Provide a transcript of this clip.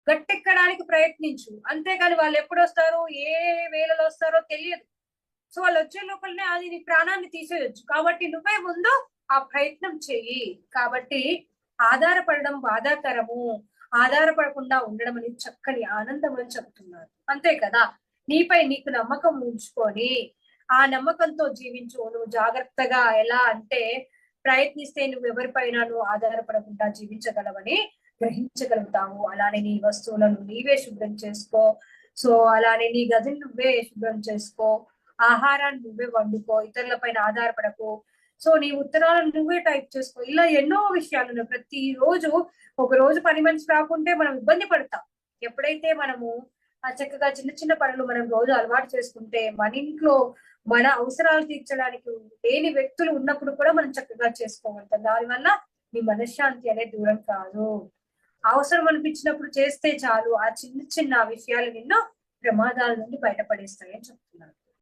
గట్టెక్కడానికి ప్రయత్నించు. అంతేగాని వాళ్ళు ఎప్పుడు వస్తారో, ఏ వేళలో వస్తారో తెలియదు. సో వాళ్ళు వచ్చే లోపలనే అది నీ ప్రాణాన్ని తీసేయొచ్చు. కాబట్టి నువ్వే ముందు ఆ ప్రయత్నం చెయ్యి. కాబట్టి ఆధారపడడం బాధాకరము. ఆధారపడకుండా ఉండడం అనేది చక్కని ఆనందం అని చెప్తున్నారు. అంతే కదా! నీపై నీకు నమ్మకం ఉంచుకొని, ఆ నమ్మకంతో జీవించు. నువ్వు జాగ్రత్తగా ఎలా అంటే ప్రయత్నిస్తే నువ్వు ఆధారపడకుండా జీవించగలవని గ్రహించగలుగుతావు. అలానే నీ వస్తువులను నీవే శుభ్రం చేసుకో. సో అలానే నీ గదిని నువ్వే శుభ్రం చేసుకో. ఆహారాన్ని నువ్వే వండుకో. ఇతరుల పైన ఆధారపడకు. సో నీ ఉత్తరాలను నువ్వే టైప్ చేసుకో. ఇలా ఎన్నో విషయాలు ప్రతి రోజు ఒక రోజు పని మనిషి రాకుంటే మనం ఇబ్బంది పడతాం. ఎప్పుడైతే మనము చక్కగా చిన్న చిన్న పనులు మనం రోజు అలవాటు చేసుకుంటే మన ఇంట్లో మన అవసరాలు తీర్చడానికి లేని వ్యక్తులు ఉన్నప్పుడు కూడా మనం చక్కగా చేసుకోగలుగుతాం. దానివల్ల నీ మనశ్శాంతి అనేది దూరం కాదు. అవసరం అనిపించినప్పుడు చేస్తే చాలు. ఆ చిన్న చిన్న విషయాలు నిన్ను ప్రమాదాల నుండి బయటపడేస్తాయని చెప్తున్నారు.